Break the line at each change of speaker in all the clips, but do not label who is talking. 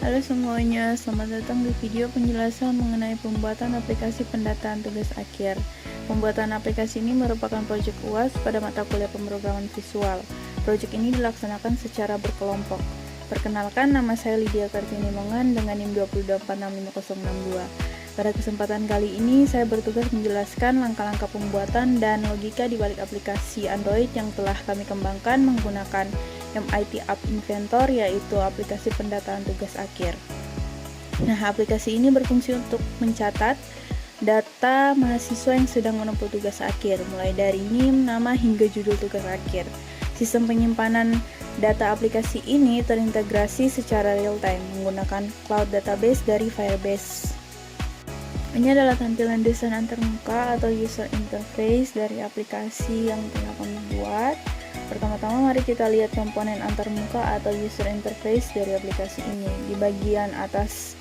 Halo semuanya, selamat datang di video penjelasan mengenai pembuatan aplikasi pendataan tugas akhir. Pembuatan aplikasi ini merupakan proyek UAS pada mata kuliah pemrograman visual. Proyek ini dilaksanakan secara berkelompok. Perkenalkan, nama saya Lydia Kartini Mongan dengan NIM 2865062. Pada kesempatan kali ini, saya bertugas menjelaskan langkah-langkah pembuatan dan logika di balik aplikasi Android yang telah kami kembangkan menggunakan MIT App Inventor, yaitu aplikasi pendataan tugas akhir. Nah, aplikasi ini berfungsi untuk mencatat data mahasiswa yang sedang menempuh tugas akhir, mulai dari NIM, nama, hingga judul tugas akhir. Sistem penyimpanan data aplikasi ini terintegrasi secara real-time menggunakan cloud database dari Firebase. Ini adalah tampilan desain antarmuka atau user interface dari aplikasi yang telah kami buat. Pertama-tama mari kita lihat komponen antarmuka atau user interface dari aplikasi ini. Di bagian atas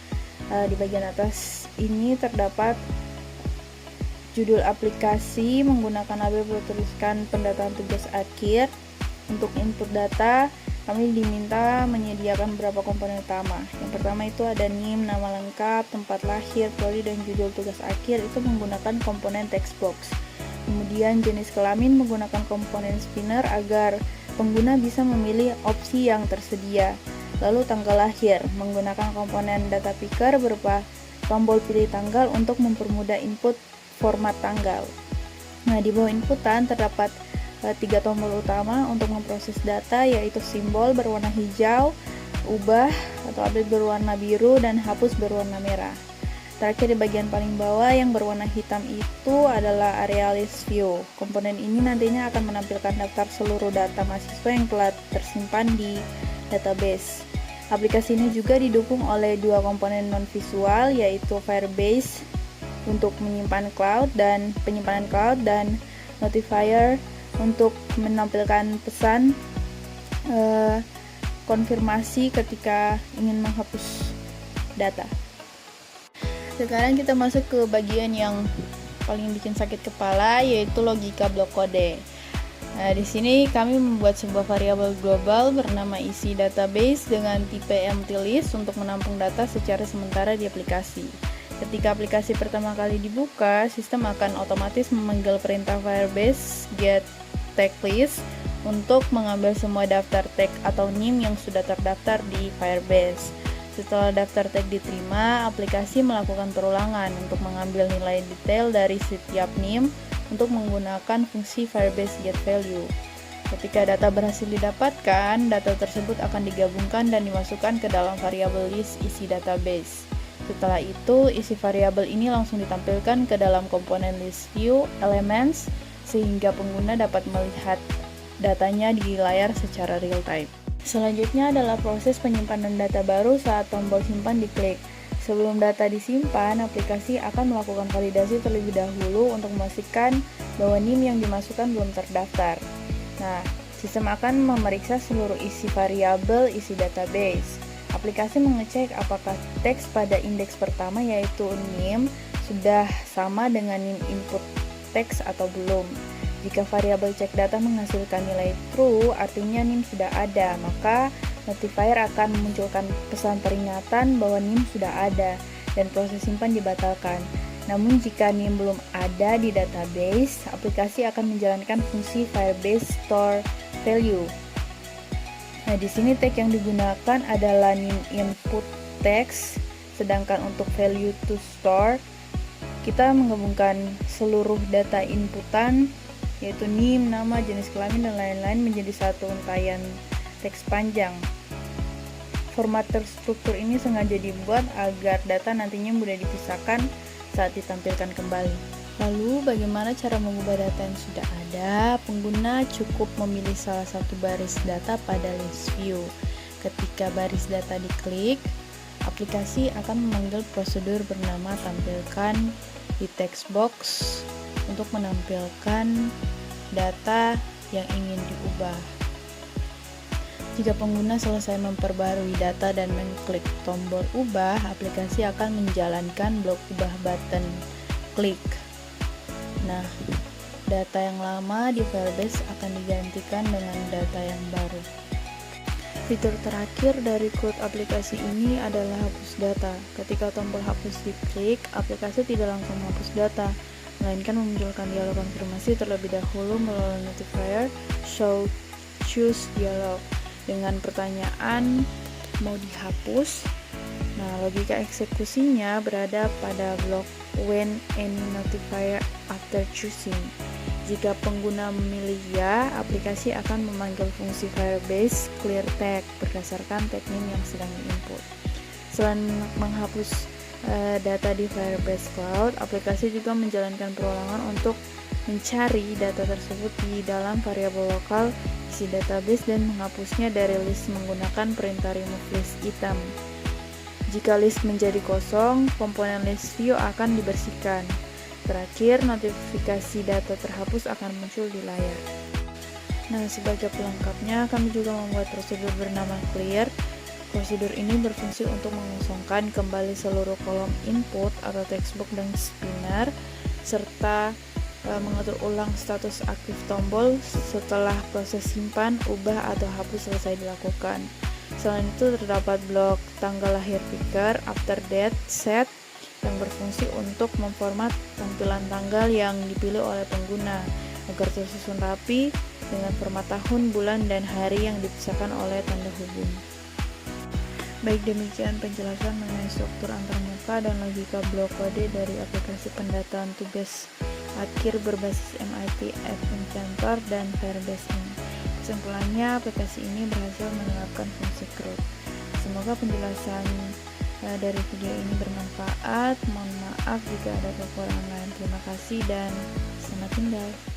ini terdapat judul aplikasi menggunakan label bertuliskan pendataan tugas akhir. Untuk input data, kami diminta menyediakan beberapa komponen utama. Yang pertama itu ada NIM, nama lengkap, tempat lahir, prodi, dan judul tugas akhir itu menggunakan komponen text box. Kemudian jenis kelamin menggunakan komponen spinner agar pengguna bisa memilih opsi yang tersedia. Lalu tanggal lahir menggunakan komponen data picker berupa tombol pilih tanggal untuk mempermudah input format tanggal. Nah, di bawah inputan terdapat 3 tombol utama untuk memproses data, yaitu simbol berwarna hijau, ubah atau update berwarna biru, dan hapus berwarna merah. Terakhir di bagian paling bawah yang berwarna hitam itu adalah area list view. Komponen ini nantinya akan menampilkan daftar seluruh data mahasiswa yang telah tersimpan di database. Aplikasi ini juga didukung oleh 2 komponen non-visual, yaitu Firebase untuk menyimpan penyimpanan cloud, dan Notifier untuk menampilkan pesan konfirmasi ketika ingin menghapus data. Sekarang kita masuk ke bagian yang paling bikin sakit kepala, yaitu logika blok kode. Nah, di sini kami membuat sebuah variabel global bernama isi database dengan tipe empty list untuk menampung data secara sementara di aplikasi. Ketika aplikasi pertama kali dibuka, sistem akan otomatis memanggil perintah Firebase get tag list untuk mengambil semua daftar tag atau NIM yang sudah terdaftar di Firebase. Setelah daftar tag diterima, aplikasi melakukan perulangan untuk mengambil nilai detail dari setiap NIM untuk menggunakan fungsi Firebase get value. Ketika data berhasil didapatkan, data tersebut akan digabungkan dan dimasukkan ke dalam variabel list isi database. Setelah itu, isi variabel ini langsung ditampilkan ke dalam komponen list view elements sehingga pengguna dapat melihat datanya di layar secara real time. Selanjutnya adalah proses penyimpanan data baru saat tombol simpan diklik. Sebelum data disimpan, aplikasi akan melakukan validasi terlebih dahulu untuk memastikan bahwa NIM yang dimasukkan belum terdaftar. Nah, sistem akan memeriksa seluruh isi variabel isi database. Aplikasi mengecek apakah teks pada indeks pertama yaitu NIM sudah sama dengan NIM input teks atau belum. Jika variabel cek data menghasilkan nilai true, artinya NIM sudah ada, maka notifier akan memunculkan pesan peringatan bahwa NIM sudah ada dan proses simpan dibatalkan. Namun jika NIM belum ada di database, aplikasi akan menjalankan fungsi Firebase store value. Nah, di sini tag yang digunakan adalah NIM input text, sedangkan untuk value to store kita menggabungkan seluruh data inputan, yaitu NIM, nama, jenis kelamin, dan lain-lain menjadi satu untayan teks panjang. Format terstruktur ini sengaja dibuat agar data nantinya mudah dipisahkan saat ditampilkan kembali. Lalu, bagaimana cara mengubah data yang sudah ada? Pengguna cukup memilih salah satu baris data pada list view. Ketika baris data diklik, aplikasi akan memanggil prosedur bernama tampilkan di text box untuk menampilkan data yang ingin diubah. Jika pengguna selesai memperbarui data dan mengklik tombol ubah, aplikasi akan menjalankan blok ubah button klik. Nah, data yang lama di Firebase akan digantikan dengan data yang baru. Fitur terakhir dari code aplikasi ini adalah hapus data. Ketika tombol hapus diklik, aplikasi tidak langsung menghapus data, melainkan memunculkan dialog konfirmasi terlebih dahulu melalui notifier show choose dialog dengan pertanyaan mau dihapus. Nah, logika eksekusinya berada pada blok when any notifier after choosing. Jika pengguna memilih ya, aplikasi akan memanggil fungsi Firebase clear tag berdasarkan tag name yang sedang diinput. Selain menghapus data di Firebase Cloud, aplikasi juga menjalankan perulangan untuk mencari data tersebut di dalam variabel lokal isi database dan menghapusnya dari list menggunakan perintah remove list item. Jika list menjadi kosong, komponen list view akan dibersihkan. Terakhir, notifikasi data terhapus akan muncul di layar. Nah, sebagai pelengkapnya, kami juga membuat prosedur bernama clear. Prosedur ini berfungsi untuk mengosongkan kembali seluruh kolom input atau textbox dan spinner, serta mengatur ulang status aktif tombol setelah proses simpan, ubah, atau hapus selesai dilakukan. Selain itu, terdapat blok tanggal lahir picker after date set yang berfungsi untuk memformat tampilan tanggal yang dipilih oleh pengguna agar tersusun rapi dengan format tahun, bulan, dan hari yang dipisahkan oleh tanda hubung. Baik, demikian penjelasan mengenai struktur antarmuka dan logika blok kode dari aplikasi pendataan tugas akhir berbasis MIT Adventure dan Firebase ini. Kesimpulannya, aplikasi ini berhasil menerapkan fungsi CRUD. Semoga penjelasan dari video ini bermanfaat. Mohon maaf jika ada kekurangan lain. Terima kasih dan selamat tinggal.